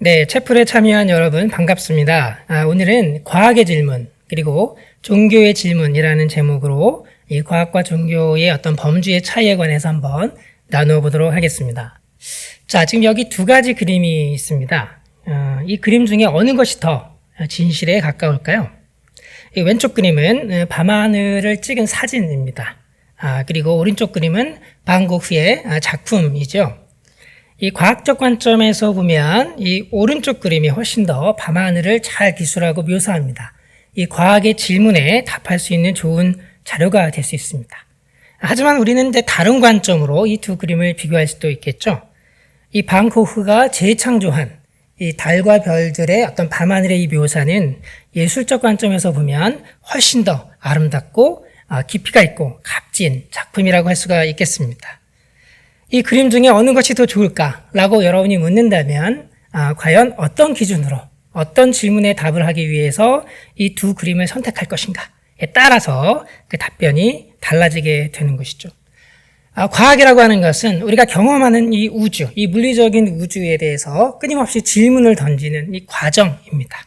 네, 채플에 참여한 여러분 반갑습니다. 오늘은 과학의 질문 그리고 종교의 질문이라는 제목으로 이 과학과 종교의 어떤 범주의 차이에 관해서 한번 나누어 보도록 하겠습니다. 자, 지금 여기 두 가지 그림이 있습니다. 이 그림 중에 어느 것이 더 진실에 가까울까요? 이 왼쪽 그림은 밤하늘을 찍은 사진입니다. 그리고 오른쪽 그림은 반 고흐의 작품이죠. 이 과학적 관점에서 보면 이 오른쪽 그림이 훨씬 더 밤하늘을 잘 기술하고 묘사합니다. 이 과학의 질문에 답할 수 있는 좋은 자료가 될 수 있습니다. 하지만 우리는 이제 다른 관점으로 이 두 그림을 비교할 수도 있겠죠. 이 반 고흐가 재창조한 이 달과 별들의 어떤 밤하늘의 이 묘사는 예술적 관점에서 보면 훨씬 더 아름답고 깊이가 있고 값진 작품이라고 할 수가 있겠습니다. 이 그림 중에 어느 것이 더 좋을까라고 여러분이 묻는다면 과연 어떤 기준으로 어떤 질문에 답을 하기 위해서 이 두 그림을 선택할 것인가에 따라서 그 답변이 달라지게 되는 것이죠. 과학이라고 하는 것은 우리가 경험하는 이 우주, 이 물리적인 우주에 대해서 끊임없이 질문을 던지는 이 과정입니다.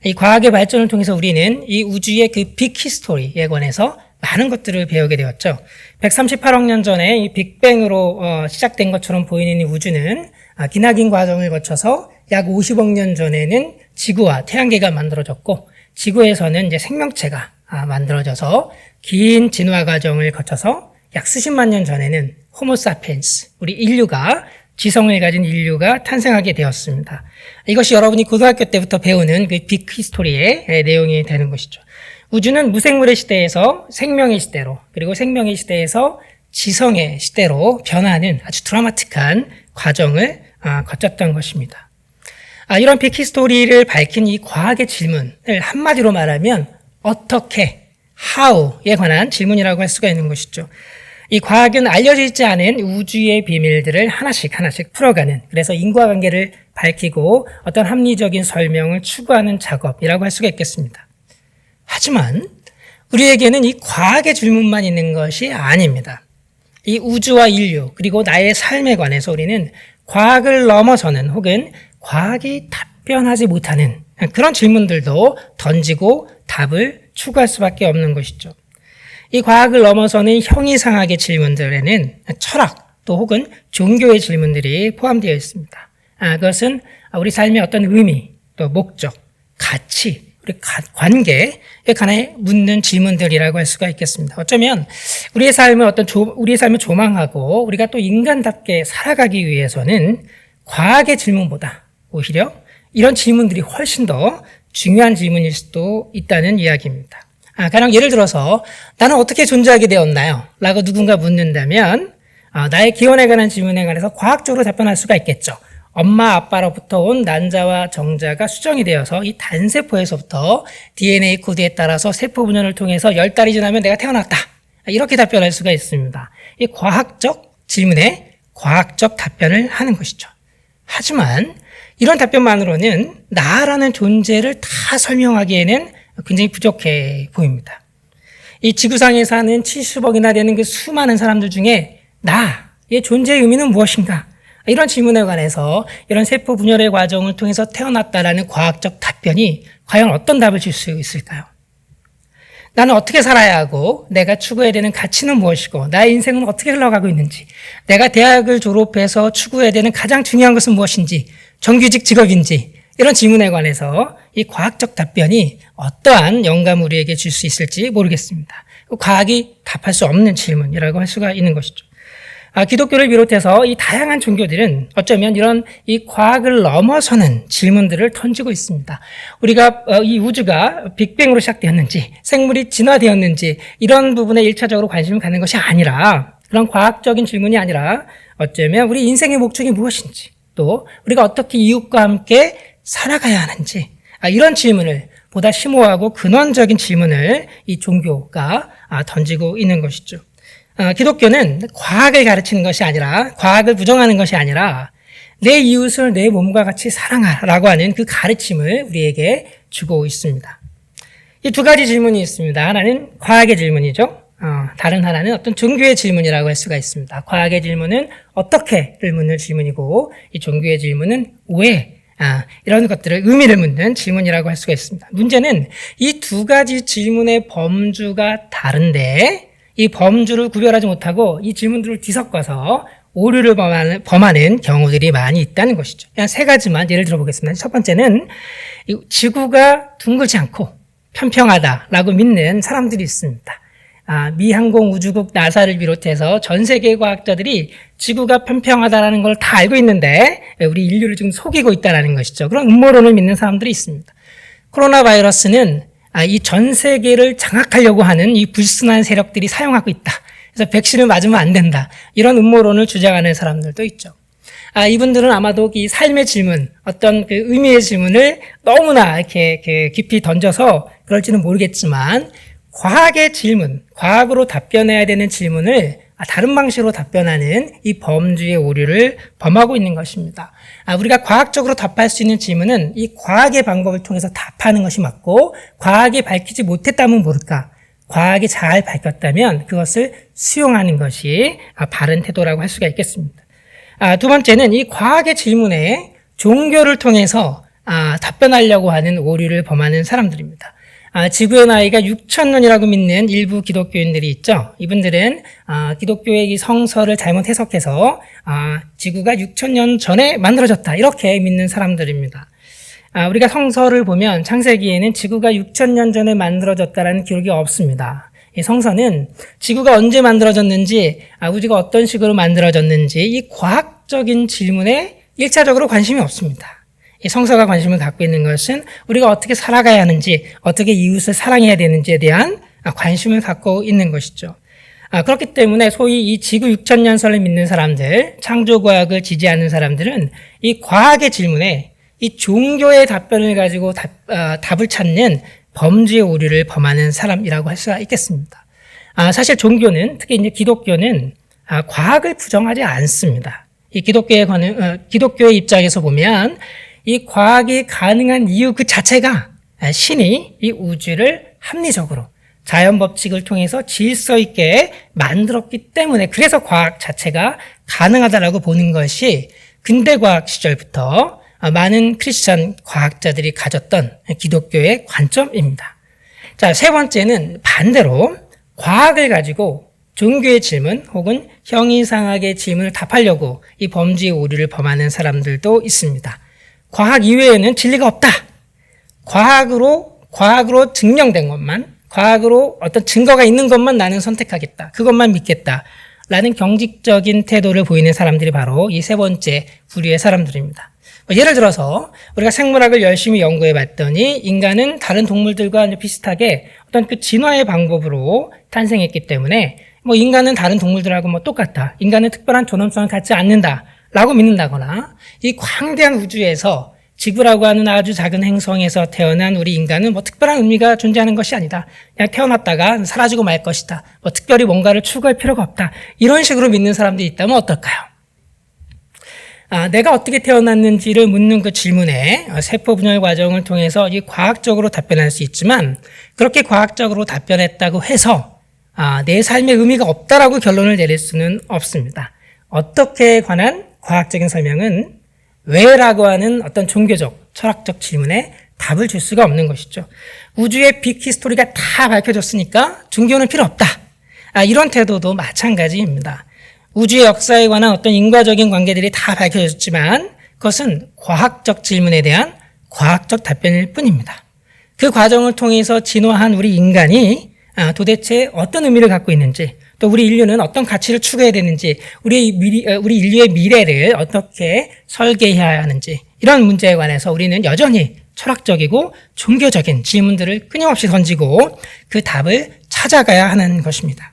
이 과학의 발전을 통해서 우리는 이 우주의 그 빅 히스토리에 관해서 많은 것들을 배우게 되었죠. 138억 년 전에 이 빅뱅으로 시작된 것처럼 보이는 이 우주는 기나긴 과정을 거쳐서 약 50억 년 전에는 지구와 태양계가 만들어졌고, 지구에서는 이제 생명체가 만들어져서 긴 진화 과정을 거쳐서 약 수십만 년 전에는 호모사피엔스, 우리 인류가 지성을 가진 인류가 탄생하게 되었습니다. 이것이 여러분이 고등학교 때부터 배우는 그 빅 히스토리의 내용이 되는 것이죠. 우주는 무생물의 시대에서 생명의 시대로, 그리고 생명의 시대에서 지성의 시대로 변하는 아주 드라마틱한 과정을 거쳤던 것입니다. 이런 빅 히스토리를 밝힌 이 과학의 질문을 한마디로 말하면 어떻게, how에 관한 질문이라고 할 수가 있는 것이죠. 이 과학은 알려져 있지 않은 우주의 비밀들을 하나씩 풀어가는, 그래서 인과관계를 밝히고 어떤 합리적인 설명을 추구하는 작업이라고 할 수가 있겠습니다. 하지만 우리에게는 이 과학의 질문만 있는 것이 아닙니다. 이 우주와 인류 그리고 나의 삶에 관해서 우리는 과학을 넘어서는 혹은 과학이 답변하지 못하는 그런 질문들도 던지고 답을 추구할 수밖에 없는 것이죠. 이 과학을 넘어서는 형이상학의 질문들에는 철학 또 혹은 종교의 질문들이 포함되어 있습니다. 그것은 우리 삶의 어떤 의미, 또 목적, 가치, 우리 관계에 관해 묻는 질문들이라고 할 수가 있겠습니다. 어쩌면 우리의 삶을 우리의 삶을 조망하고 우리가 또 인간답게 살아가기 위해서는 과학의 질문보다 오히려 이런 질문들이 훨씬 더 중요한 질문일 수도 있다는 이야기입니다. 가령 예를 들어서 나는 어떻게 존재하게 되었나요? 라고 누군가 묻는다면 나의 기원에 관한 질문에 관해서 과학적으로 답변할 수가 있겠죠. 엄마 아빠로부터 온 난자와 정자가 수정이 되어서 이 단세포에서부터 DNA 코드에 따라서 세포 분열을 통해서 10달이 지나면 내가 태어났다. 이렇게 답변할 수가 있습니다. 이 과학적 질문에 과학적 답변을 하는 것이죠. 하지만 이런 답변만으로는 나라는 존재를 다 설명하기에는 굉장히 부족해 보입니다. 이 지구상에 사는 70억이나 되는 그 수많은 사람들 중에 나의 존재의 의미는 무엇인가? 이런 질문에 관해서 이런 세포 분열의 과정을 통해서 태어났다라는 과학적 답변이 과연 어떤 답을 줄 수 있을까요? 나는 어떻게 살아야 하고 내가 추구해야 되는 가치는 무엇이고 나의 인생은 어떻게 흘러가고 있는지, 내가 대학을 졸업해서 추구해야 되는 가장 중요한 것은 무엇인지, 정규직 직업인지, 이런 질문에 관해서 이 과학적 답변이 어떠한 영감을 우리에게 줄 수 있을지 모르겠습니다. 과학이 답할 수 없는 질문이라고 할 수가 있는 것이죠. 기독교를 비롯해서 이 다양한 종교들은 어쩌면 이런 이 과학을 넘어서는 질문들을 던지고 있습니다. 우리가 이 우주가 빅뱅으로 시작되었는지, 생물이 진화되었는지 이런 부분에 1차적으로 관심을 갖는 것이 아니라, 그런 과학적인 질문이 아니라 어쩌면 우리 인생의 목적이 무엇인지, 또 우리가 어떻게 이웃과 함께 살아가야 하는지, 이런 질문을 보다 심오하고 근원적인 질문을 이 종교가 던지고 있는 것이죠. 기독교는 과학을 가르치는 것이 아니라, 과학을 부정하는 것이 아니라 내 이웃을 내 몸과 같이 사랑하라고 하는 그 가르침을 우리에게 주고 있습니다. 이 두 가지 질문이 있습니다. 하나는 과학의 질문이죠. 다른 하나는 어떤 종교의 질문이라고 할 수가 있습니다. 과학의 질문은 어떻게를 묻는 질문이고, 이 종교의 질문은 왜, 이런 것들을 의미를 묻는 질문이라고 할 수가 있습니다. 문제는 이 두 가지 질문의 범주가 다른데 이 범주를 구별하지 못하고 이 질문들을 뒤섞어서 오류를 범하는 경우들이 많이 있다는 것이죠. 그냥 세 가지만 예를 들어 보겠습니다. 첫 번째는 지구가 둥글지 않고 평평하다라고 믿는 사람들이 있습니다. 미 항공우주국 나사를 비롯해서 전 세계 과학자들이 지구가 평평하다라는 걸 다 알고 있는데 우리 인류를 지금 속이고 있다는 것이죠. 그런 음모론을 믿는 사람들이 있습니다. 코로나 바이러스는 이 전 세계를 장악하려고 하는 이 불순한 세력들이 사용하고 있다. 그래서 백신을 맞으면 안 된다. 이런 음모론을 주장하는 사람들도 있죠. 이분들은 아마도 이 삶의 질문, 어떤 그 의미의 질문을 너무나 이렇게 깊이 던져서 그럴지는 모르겠지만 과학의 질문, 과학으로 답변해야 되는 질문을 다른 방식으로 답변하는 이 범주의 오류를 범하고 있는 것입니다. 우리가 과학적으로 답할 수 있는 질문은 이 과학의 방법을 통해서 답하는 것이 맞고 과학이 밝히지 못했다면 모를까? 과학이 잘 밝혔다면 그것을 수용하는 것이 바른 태도라고 할 수가 있겠습니다. 두 번째는 이 과학의 질문에 종교를 통해서 답변하려고 하는 오류를 범하는 사람들입니다. 지구의 나이가 6,000년이라고 믿는 일부 기독교인들이 있죠. 이분들은 기독교의 이 성서를 잘못 해석해서 지구가 6,000년 전에 만들어졌다 이렇게 믿는 사람들입니다. 우리가 성서를 보면 창세기에는 지구가 6,000년 전에 만들어졌다라는 기록이 없습니다. 이 성서는 지구가 언제 만들어졌는지, 우주가 어떤 식으로 만들어졌는지 이 과학적인 질문에 1차적으로 관심이 없습니다. 이 성서가 관심을 갖고 있는 것은 우리가 어떻게 살아가야 하는지, 어떻게 이웃을 사랑해야 되는지에 대한 관심을 갖고 있는 것이죠. 그렇기 때문에 소위 이 지구 6,000년설을 믿는 사람들, 창조과학을 지지하는 사람들은 이 과학의 질문에 이 종교의 답변을 가지고 답을 찾는 범주의 오류를 범하는 사람이라고 할 수가 있겠습니다. 사실 종교는, 특히 이제 기독교는 과학을 부정하지 않습니다. 이 기독교의 입장에서 보면 이 과학이 가능한 이유 그 자체가 신이 이 우주를 합리적으로 자연 법칙을 통해서 질서 있게 만들었기 때문에 그래서 과학 자체가 가능하다라고 보는 것이 근대 과학 시절부터 많은 크리스천 과학자들이 가졌던 기독교의 관점입니다. 자, 세 번째는 반대로 과학을 가지고 종교의 질문 혹은 형이상학의 질문을 답하려고 이 범주의 오류를 범하는 사람들도 있습니다. 과학 이외에는 진리가 없다. 과학으로 증명된 것만, 과학으로 어떤 증거가 있는 것만 나는 선택하겠다. 그것만 믿겠다. 라는 경직적인 태도를 보이는 사람들이 바로 이 세 번째 부류의 사람들입니다. 예를 들어서 우리가 생물학을 열심히 연구해 봤더니 인간은 다른 동물들과 비슷하게 어떤 그 진화의 방법으로 탄생했기 때문에 인간은 다른 동물들하고 똑같다. 인간은 특별한 존엄성을 갖지 않는다. 라고 믿는다거나 이 광대한 우주에서 지구라고 하는 아주 작은 행성에서 태어난 우리 인간은 특별한 의미가 존재하는 것이 아니다. 그냥 태어났다가 사라지고 말 것이다. 특별히 뭔가를 추구할 필요가 없다. 이런 식으로 믿는 사람들이 있다면 어떨까요? 내가 어떻게 태어났는지를 묻는 그 질문에 세포 분열 과정을 통해서 이 과학적으로 답변할 수 있지만 그렇게 과학적으로 답변했다고 해서 내 삶의 의미가 없다라고 결론을 내릴 수는 없습니다. 어떻게 관한 과학적인 설명은 왜라고 하는 어떤 종교적, 철학적 질문에 답을 줄 수가 없는 것이죠. 우주의 빅 히스토리가 다 밝혀졌으니까 종교는 필요 없다. 이런 태도도 마찬가지입니다. 우주의 역사에 관한 어떤 인과적인 관계들이 다 밝혀졌지만 그것은 과학적 질문에 대한 과학적 답변일 뿐입니다. 그 과정을 통해서 진화한 우리 인간이 도대체 어떤 의미를 갖고 있는지 또 우리 인류는 어떤 가치를 추구해야 되는지 우리 인류의 미래를 어떻게 설계해야 하는지 이런 문제에 관해서 우리는 여전히 철학적이고 종교적인 질문들을 끊임없이 던지고 그 답을 찾아가야 하는 것입니다.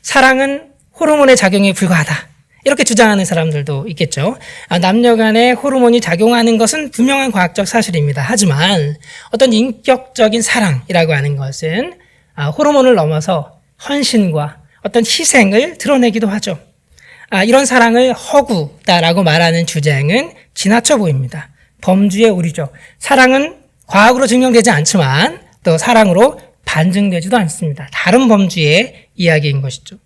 사랑은 호르몬의 작용에 불과하다. 이렇게 주장하는 사람들도 있겠죠. 남녀 간에 호르몬이 작용하는 것은 분명한 과학적 사실입니다. 하지만 어떤 인격적인 사랑이라고 하는 것은 호르몬을 넘어서 헌신과 어떤 희생을 드러내기도 하죠. 이런 사랑을 허구다라고 말하는 주장은 지나쳐 보입니다. 범주의 오류죠. 사랑은 과학으로 증명되지 않지만 또 사랑으로 반증되지도 않습니다. 다른 범주의 이야기인 것이죠.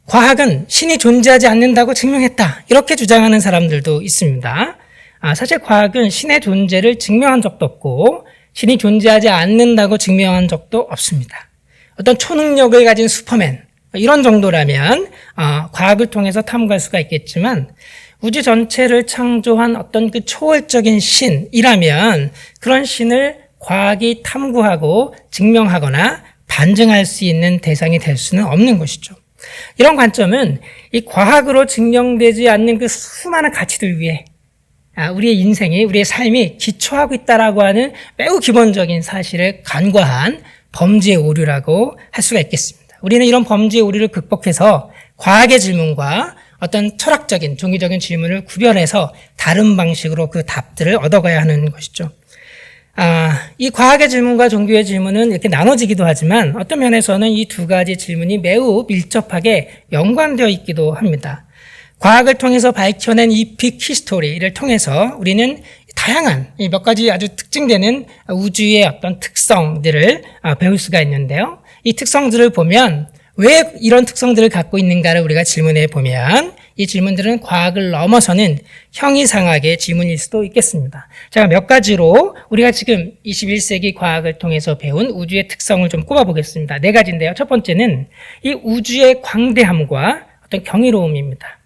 과학은 신이 존재하지 않는다고 증명했다. 이렇게 주장하는 사람들도 있습니다. 사실 과학은 신의 존재를 증명한 적도 없고 신이 존재하지 않는다고 증명한 적도 없습니다. 어떤 초능력을 가진 슈퍼맨 이런 정도라면 과학을 통해서 탐구할 수가 있겠지만 우주 전체를 창조한 어떤 그 초월적인 신이라면 그런 신을 과학이 탐구하고 증명하거나 반증할 수 있는 대상이 될 수는 없는 것이죠. 이런 관점은 이 과학으로 증명되지 않는 그 수많은 가치들 위에 우리의 인생이, 우리의 삶이 기초하고 있다라고 하는 매우 기본적인 사실을 간과한 범죄의 오류라고 할 수가 있겠습니다. 우리는 이런 범죄의 오류를 극복해서 과학의 질문과 어떤 철학적인, 종교적인 질문을 구별해서 다른 방식으로 그 답들을 얻어가야 하는 것이죠. 이 과학의 질문과 종교의 질문은 이렇게 나눠지기도 하지만 어떤 면에서는 이 두 가지 질문이 매우 밀접하게 연관되어 있기도 합니다. 과학을 통해서 밝혀낸 이 빅 히스토리를 통해서 우리는 다양한 몇 가지 아주 특징되는 우주의 어떤 특성들을 배울 수가 있는데요. 이 특성들을 보면 왜 이런 특성들을 갖고 있는가를 우리가 질문해 보면 이 질문들은 과학을 넘어서는 형이상학의 질문일 수도 있겠습니다. 제가 몇 가지로 우리가 지금 21세기 과학을 통해서 배운 우주의 특성을 좀 꼽아보겠습니다. 네 가지인데요. 첫 번째는 이 우주의 광대함과 어떤 경이로움입니다.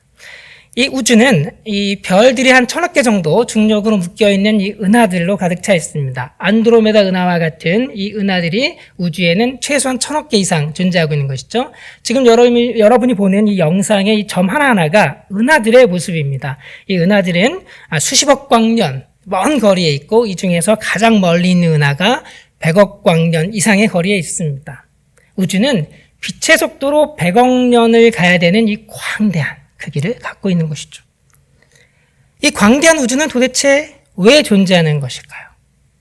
이 우주는 이 별들이 한 1000억 개 정도 중력으로 묶여있는 이 은하들로 가득 차 있습니다. 안드로메다 은하와 같은 이 은하들이 우주에는 최소한 1000억 개 이상 존재하고 있는 것이죠. 지금 여러분이 보는 이 영상의 이 점 하나하나가 은하들의 모습입니다. 이 은하들은 수십억 광년 먼 거리에 있고 이 중에서 가장 멀리 있는 은하가 100억 광년 이상의 거리에 있습니다. 우주는 빛의 속도로 100억 년을 가야 되는 이 광대한 크기를 갖고 있는 것이죠. 이 광대한 우주는 도대체 왜 존재하는 것일까요?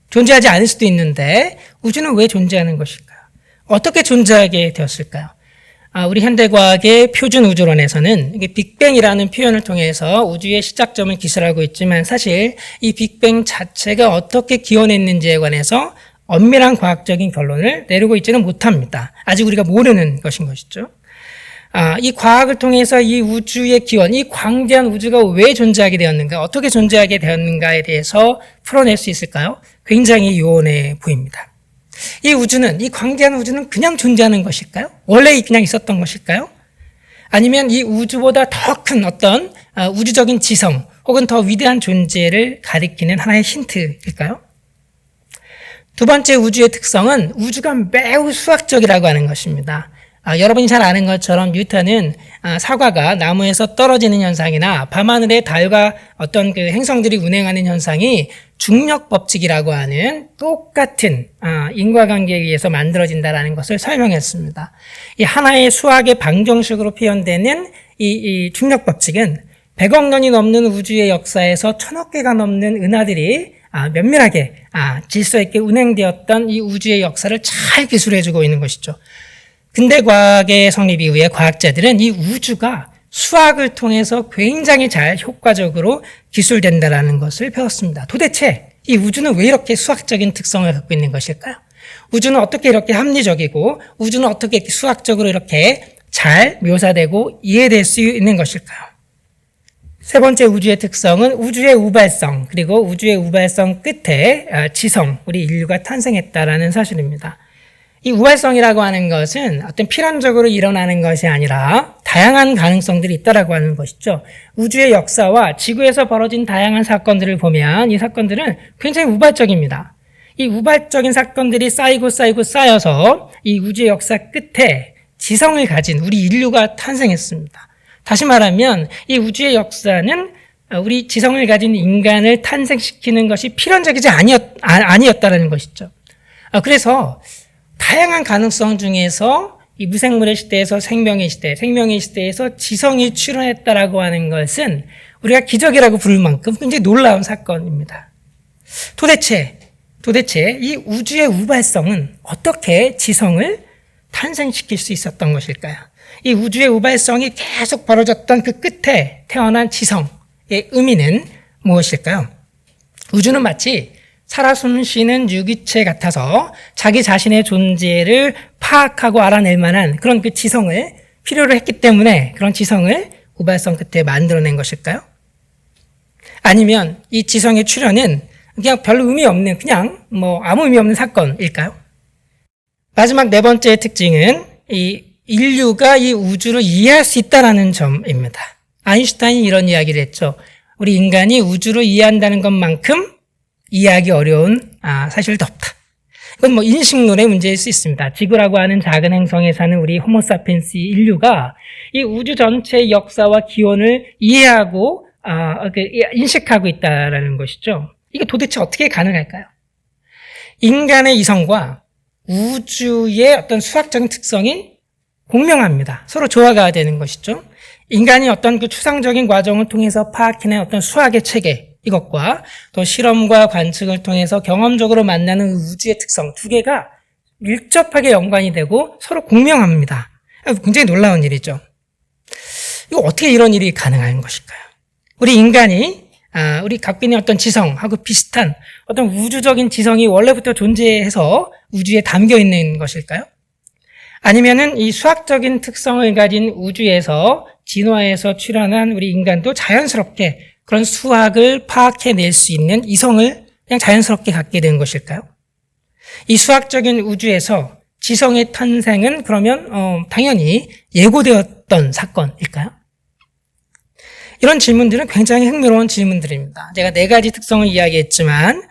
존재하지 않을 수도 있는데 우주는 왜 존재하는 것일까요? 어떻게 존재하게 되었을까요? 우리 현대과학의 표준 우주론에서는 빅뱅이라는 표현을 통해서 우주의 시작점을 기술하고 있지만 사실 이 빅뱅 자체가 어떻게 기원했는지에 관해서 엄밀한 과학적인 결론을 내리고 있지는 못합니다. 아직 우리가 모르는 것인 것이죠. 이 과학을 통해서 이 우주의 기원, 이 광대한 우주가 왜 존재하게 되었는가, 어떻게 존재하게 되었는가에 대해서 풀어낼 수 있을까요? 굉장히 요원해 보입니다. 이 우주는, 이 광대한 우주는 그냥 존재하는 것일까요? 원래 그냥 있었던 것일까요? 아니면 이 우주보다 더 큰 어떤 우주적인 지성 혹은 더 위대한 존재를 가리키는 하나의 힌트일까요? 두 번째 우주의 특성은 우주가 매우 수학적이라고 하는 것입니다. 여러분이 잘 아는 것처럼 뉴턴은 사과가 나무에서 떨어지는 현상이나 밤하늘의 달과 어떤 그 행성들이 운행하는 현상이 중력 법칙이라고 하는 똑같은 인과관계에 의해서 만들어진다는 것을 설명했습니다. 이 하나의 수학의 방정식으로 표현되는 이 중력 법칙은 100억 년이 넘는 우주의 역사에서 1000억 개가 넘는 은하들이 면밀하게 질서 있게 운행되었던 이 우주의 역사를 잘 기술해주고 있는 것이죠. 근대 과학의 성립 이후에 과학자들은 이 우주가 수학을 통해서 굉장히 잘 효과적으로 기술된다는 것을 배웠습니다. 도대체 이 우주는 왜 이렇게 수학적인 특성을 갖고 있는 것일까요? 우주는 어떻게 이렇게 합리적이고 우주는 어떻게 이렇게 수학적으로 이렇게 잘 묘사되고 이해될 수 있는 것일까요? 세 번째 우주의 특성은 우주의 우발성, 그리고 우주의 우발성 끝에 지성, 우리 인류가 탄생했다라는 사실입니다. 이 우발성이라고 하는 것은 어떤 필연적으로 일어나는 것이 아니라 다양한 가능성들이 있다라고 하는 것이죠. 우주의 역사와 지구에서 벌어진 다양한 사건들을 보면 이 사건들은 굉장히 우발적입니다. 이 우발적인 사건들이 쌓여서 이 우주의 역사 끝에 지성을 가진 우리 인류가 탄생했습니다. 다시 말하면 이 우주의 역사는 우리 지성을 가진 인간을 탄생시키는 것이 필연적이지 아니었다라는 것이죠. 그래서 다양한 가능성 중에서 이 무생물의 시대에서 생명의 시대에서 지성이 출현했다라고 하는 것은 우리가 기적이라고 부를 만큼 굉장히 놀라운 사건입니다. 도대체 이 우주의 우발성은 어떻게 지성을 탄생시킬 수 있었던 것일까요? 이 우주의 우발성이 계속 벌어졌던 그 끝에 태어난 지성의 의미는 무엇일까요? 우주는 마치 살아 숨쉬는 유기체 같아서 자기 자신의 존재를 파악하고 알아낼 만한 그런 그 지성을 필요로 했기 때문에 그런 지성을 우발성 끝에 만들어낸 것일까요? 아니면 이 지성의 출현은 그냥 별로 의미 없는, 그냥 아무 의미 없는 사건일까요? 마지막 네 번째 특징은 이 인류가 이 우주를 이해할 수 있다는 점입니다. 아인슈타인이 이런 이야기를 했죠. 우리 인간이 우주를 이해한다는 것만큼 이해하기 어려운 사실도 없다. 이건 인식론의 문제일 수 있습니다. 지구라고 하는 작은 행성에 사는 우리 호모사피엔스 인류가 이 우주 전체의 역사와 기원을 이해하고 인식하고 있다는 것이죠. 이게 도대체 어떻게 가능할까요? 인간의 이성과 우주의 어떤 수학적인 특성이 공명합니다. 서로 조화가 되는 것이죠. 인간이 어떤 그 추상적인 과정을 통해서 파악해낸 어떤 수학의 체계, 이것과 또 실험과 관측을 통해서 경험적으로 만나는 우주의 특성 두 개가 밀접하게 연관이 되고 서로 공명합니다. 굉장히 놀라운 일이죠. 이거 어떻게 이런 일이 가능한 것일까요? 우리 인간이 우리 갖고 있는 어떤 지성하고 비슷한 어떤 우주적인 지성이 원래부터 존재해서 우주에 담겨 있는 것일까요? 아니면은 이 수학적인 특성을 가진 우주에서 진화해서 출현한 우리 인간도 자연스럽게 그런 수학을 파악해낼 수 있는 이성을 그냥 자연스럽게 갖게 된 것일까요? 이 수학적인 우주에서 지성의 탄생은 그러면 당연히 예고되었던 사건일까요? 이런 질문들은 굉장히 흥미로운 질문들입니다. 제가 네 가지 특성을 이야기했지만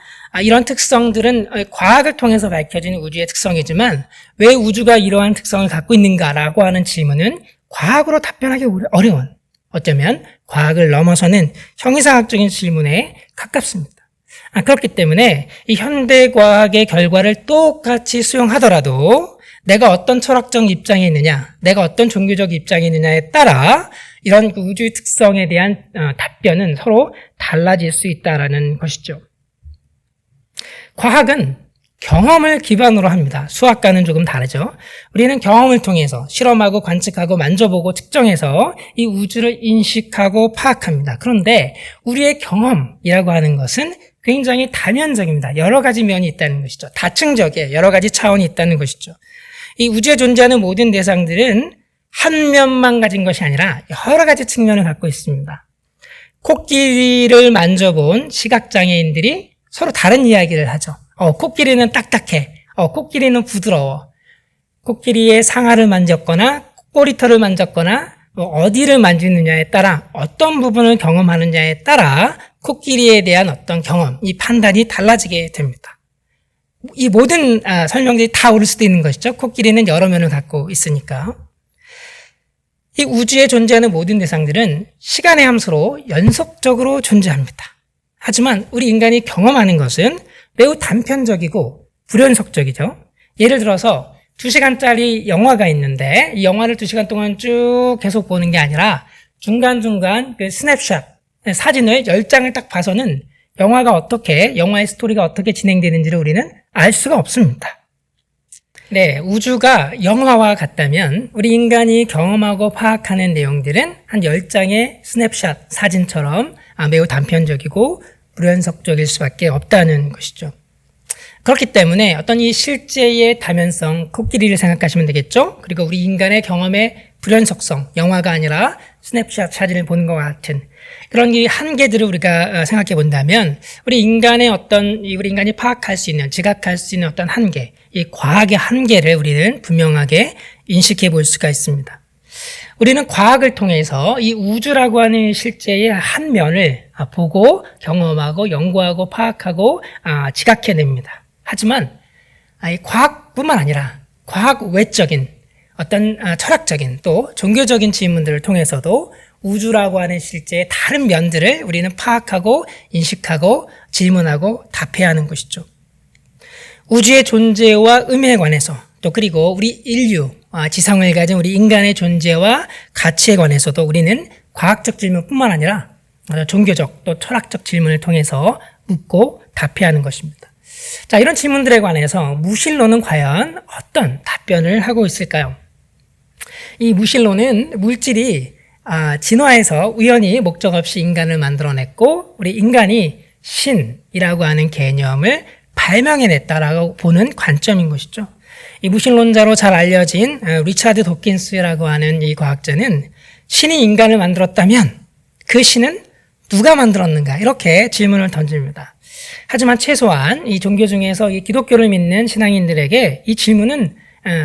이런 특성들은 과학을 통해서 밝혀진 우주의 특성이지만 왜 우주가 이러한 특성을 갖고 있는가라고 하는 질문은 과학으로 답변하기 어려운, 어쩌면 과학을 넘어서는 형이상학적인 질문에 가깝습니다. 그렇기 때문에 이 현대과학의 결과를 똑같이 수용하더라도 내가 어떤 철학적 입장에 있느냐, 내가 어떤 종교적 입장에 있느냐에 따라 이런 그 우주의 특성에 대한 답변은 서로 달라질 수 있다는 것이죠. 과학은 경험을 기반으로 합니다. 수학과는 조금 다르죠. 우리는 경험을 통해서 실험하고 관측하고 만져보고 측정해서 이 우주를 인식하고 파악합니다. 그런데 우리의 경험이라고 하는 것은 굉장히 다면적입니다. 여러 가지 면이 있다는 것이죠. 다층적이에요. 여러 가지 차원이 있다는 것이죠. 이 우주에 존재하는 모든 대상들은 한 면만 가진 것이 아니라 여러 가지 측면을 갖고 있습니다. 코끼리를 만져본 시각장애인들이 서로 다른 이야기를 하죠. 코끼리는 딱딱해. 코끼리는 부드러워. 코끼리의 상아를 만졌거나 꼬리털을 만졌거나 어디를 만지느냐에 따라 어떤 부분을 경험하느냐에 따라 코끼리에 대한 어떤 경험, 이 판단이 달라지게 됩니다. 이 모든 설명들이 다 옳을 수도 있는 것이죠. 코끼리는 여러 면을 갖고 있으니까. 이 우주에 존재하는 모든 대상들은 시간의 함수로 연속적으로 존재합니다. 하지만 우리 인간이 경험하는 것은 매우 단편적이고 불연속적이죠. 예를 들어서 2시간짜리 영화가 있는데 이 영화를 2시간 동안 쭉 계속 보는 게 아니라 중간중간 그 스냅샷, 사진을 10장을 딱 봐서는 영화의 스토리가 어떻게 진행되는지를 우리는 알 수가 없습니다. 네, 우주가 영화와 같다면 우리 인간이 경험하고 파악하는 내용들은 한 10장의 스냅샷 사진처럼 매우 단편적이고 불연속적일 수밖에 없다는 것이죠. 그렇기 때문에 어떤 이 실제의 다면성, 코끼리를 생각하시면 되겠죠. 그리고 우리 인간의 경험의 불연속성, 영화가 아니라 스냅샷 사진을 보는 것 같은 그런 이 한계들을 우리가 생각해 본다면 우리 인간이 파악할 수 있는, 지각할 수 있는 어떤 한계, 이 과학의 한계를 우리는 분명하게 인식해 볼 수가 있습니다. 우리는 과학을 통해서 이 우주라고 하는 실제의 한 면을 보고 경험하고 연구하고 파악하고 지각해냅니다. 하지만 이 과학뿐만 아니라 과학 외적인 어떤 철학적인 또 종교적인 질문들을 통해서도 우주라고 하는 실제의 다른 면들을 우리는 파악하고 인식하고 질문하고 답해야 하는 것이죠. 우주의 존재와 의미에 관해서 또 그리고 우리 인류, 지성을 가진 우리 인간의 존재와 가치에 관해서도 우리는 과학적 질문뿐만 아니라 종교적 또 철학적 질문을 통해서 묻고 답해야 하는 것입니다. 자, 이런 질문들에 관해서 무신론은 과연 어떤 답변을 하고 있을까요? 이 무신론은 물질이 진화해서 우연히 목적 없이 인간을 만들어냈고 우리 인간이 신이라고 하는 개념을 발명해냈다라고 보는 관점인 것이죠. 이 무신론자로 잘 알려진 리차드 도킨스라고 하는 이 과학자는 신이 인간을 만들었다면 그 신은 누가 만들었는가? 이렇게 질문을 던집니다. 하지만 최소한 이 종교 중에서 이 기독교를 믿는 신앙인들에게 이 질문은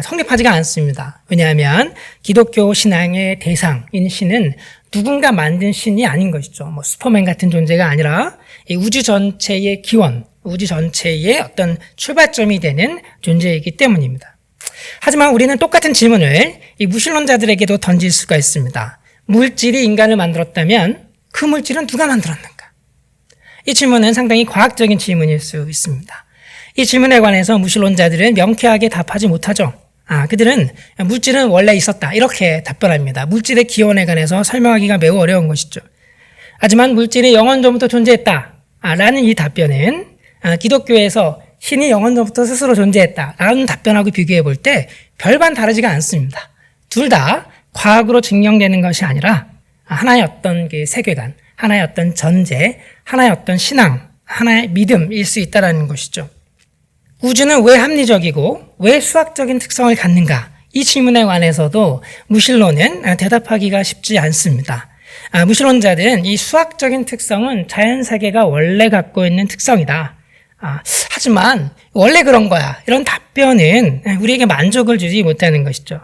성립하지가 않습니다. 왜냐하면 기독교 신앙의 대상인 신은 누군가 만든 신이 아닌 것이죠. 뭐 슈퍼맨 같은 존재가 아니라 이 우주 전체의 기원, 우주 전체의 어떤 출발점이 되는 존재이기 때문입니다. 하지만 우리는 똑같은 질문을 이 무신론자들에게도 던질 수가 있습니다. 물질이 인간을 만들었다면 그 물질은 누가 만들었는가? 이 질문은 상당히 과학적인 질문일 수 있습니다. 이 질문에 관해서 무신론자들은 명쾌하게 답하지 못하죠. 그들은 물질은 원래 있었다 이렇게 답변합니다. 물질의 기원에 관해서 설명하기가 매우 어려운 것이죠. 하지만 물질이 영원전부터 존재했다 라는 이 답변은 기독교에서 신이 영원전부터 스스로 존재했다 라는 답변하고 비교해 볼 때 별반 다르지가 않습니다. 둘 다 과학으로 증명되는 것이 아니라 하나의 어떤 그 세계관, 하나의 어떤 전제, 하나의 어떤 신앙, 하나의 믿음일 수 있다는 것이죠. 우주는 왜 합리적이고 왜 수학적인 특성을 갖는가? 이 질문에 관해서도 무신론은 대답하기가 쉽지 않습니다. 무신론자들은 이 수학적인 특성은 자연세계가 원래 갖고 있는 특성이다. 하지만 원래 그런 거야. 이런 답변은 우리에게 만족을 주지 못하는 것이죠.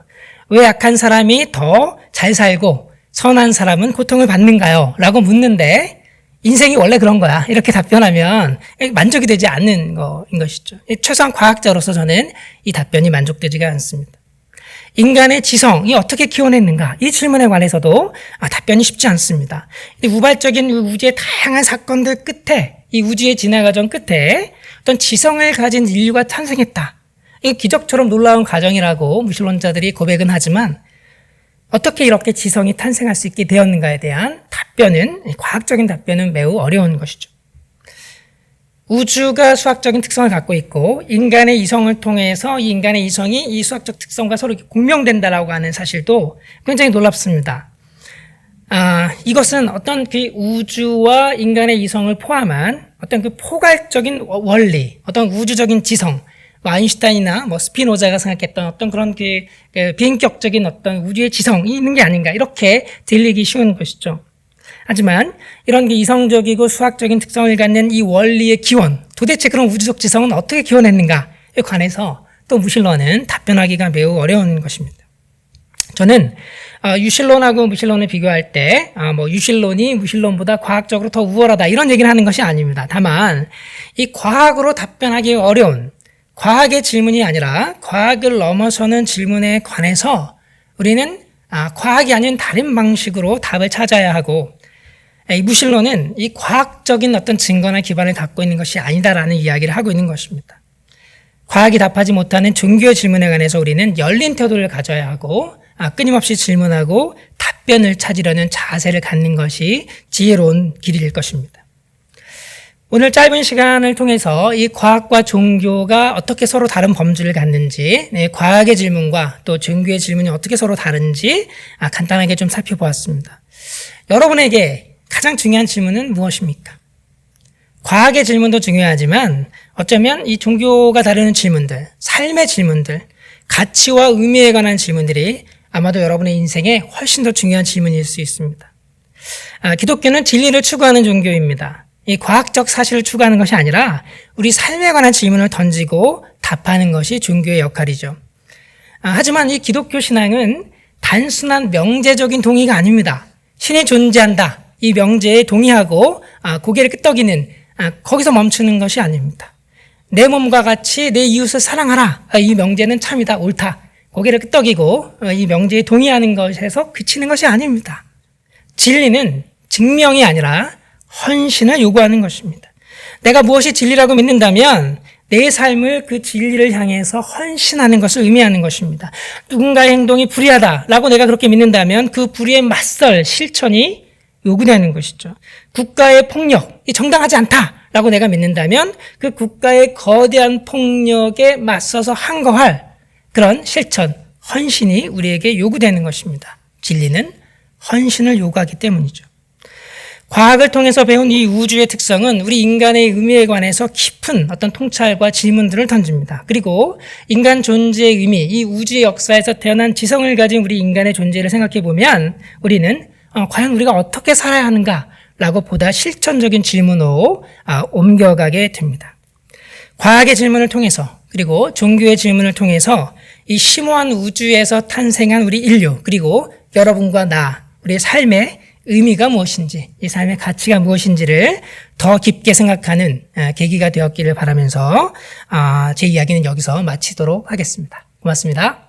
왜 약한 사람이 더 잘 살고 선한 사람은 고통을 받는가요? 라고 묻는데 인생이 원래 그런 거야. 이렇게 답변하면 만족이 되지 않는 거인 것이죠. 최소한 과학자로서 저는 이 답변이 만족되지가 않습니다. 인간의 지성이 어떻게 기원했는가? 이 질문에 관해서도 답변이 쉽지 않습니다. 우발적인 우주의 다양한 사건들 끝에 이 우주의 진화 과정 끝에 어떤 지성을 가진 인류가 탄생했다. 이게 기적처럼 놀라운 과정이라고 무신론자들이 고백은 하지만 어떻게 이렇게 지성이 탄생할 수 있게 되었는가에 대한 답변은, 과학적인 답변은 매우 어려운 것이죠. 우주가 수학적인 특성을 갖고 있고 인간의 이성을 통해서 이 인간의 이성이 이 수학적 특성과 서로 공명된다라고 하는 사실도 굉장히 놀랍습니다. 이것은 어떤 그 우주와 인간의 이성을 포함한 어떤 그 포괄적인 원리, 어떤 우주적인 지성, 아인슈타인이나 스피노자가 생각했던 어떤 그런 그 비인격적인 어떤 우주의 지성이 있는 게 아닌가 이렇게 들리기 쉬운 것이죠. 하지만 이런 게 이성적이고 수학적인 특성을 갖는 이 원리의 기원, 도대체 그런 우주적 지성은 어떻게 기원했는가에 관해서 또 무신론은 답변하기가 매우 어려운 것입니다. 저는 유신론하고 무신론을 비교할 때 유신론이 무신론보다 과학적으로 더 우월하다 이런 얘기를 하는 것이 아닙니다. 다만 이 과학으로 답변하기 어려운 과학의 질문이 아니라 과학을 넘어서는 질문에 관해서 우리는 과학이 아닌 다른 방식으로 답을 찾아야 하고 이 무신론은 이 과학적인 어떤 증거나 기반을 갖고 있는 것이 아니다라는 이야기를 하고 있는 것입니다. 과학이 답하지 못하는 종교의 질문에 관해서 우리는 열린 태도를 가져야 하고 끊임없이 질문하고 답변을 찾으려는 자세를 갖는 것이 지혜로운 길일 것입니다. 오늘 짧은 시간을 통해서 이 과학과 종교가 어떻게 서로 다른 범주를 갖는지, 과학의 질문과 또 종교의 질문이 어떻게 서로 다른지 간단하게 좀 살펴보았습니다. 여러분에게 가장 중요한 질문은 무엇입니까? 과학의 질문도 중요하지만 어쩌면 이 종교가 다루는 질문들, 삶의 질문들, 가치와 의미에 관한 질문들이 아마도 여러분의 인생에 훨씬 더 중요한 질문일 수 있습니다. 기독교는 진리를 추구하는 종교입니다. 이 과학적 사실을 추구하는 것이 아니라 우리 삶에 관한 질문을 던지고 답하는 것이 종교의 역할이죠. 하지만 이 기독교 신앙은 단순한 명제적인 동의가 아닙니다. 신이 존재한다. 이 명제에 동의하고 고개를 끄덕이는 거기서 멈추는 것이 아닙니다. 내 몸과 같이 내 이웃을 사랑하라. 이 명제는 참이다. 옳다. 고개를 끄덕이고 이 명제에 동의하는 것에서 그치는 것이 아닙니다. 진리는 증명이 아니라 헌신을 요구하는 것입니다. 내가 무엇이 진리라고 믿는다면 내 삶을 그 진리를 향해서 헌신하는 것을 의미하는 것입니다. 누군가의 행동이 불의하다라고 내가 그렇게 믿는다면 그 불의에 맞설 실천이 요구되는 것이죠. 국가의 폭력이 정당하지 않다라고 내가 믿는다면 그 국가의 거대한 폭력에 맞서서 항거할 그런 실천, 헌신이 우리에게 요구되는 것입니다. 진리는 헌신을 요구하기 때문이죠. 과학을 통해서 배운 이 우주의 특성은 우리 인간의 의미에 관해서 깊은 어떤 통찰과 질문들을 던집니다. 그리고 인간 존재의 의미, 이 우주의 역사에서 태어난 지성을 가진 우리 인간의 존재를 생각해 보면 우리는 과연 우리가 어떻게 살아야 하는가를 라고 보다 실천적인 질문으로 옮겨가게 됩니다. 과학의 질문을 통해서 그리고 종교의 질문을 통해서 이 심오한 우주에서 탄생한 우리 인류 그리고 여러분과 나 우리의 삶의 의미가 무엇인지 이 삶의 가치가 무엇인지를 더 깊게 생각하는 계기가 되었기를 바라면서 제 이야기는 여기서 마치도록 하겠습니다. 고맙습니다.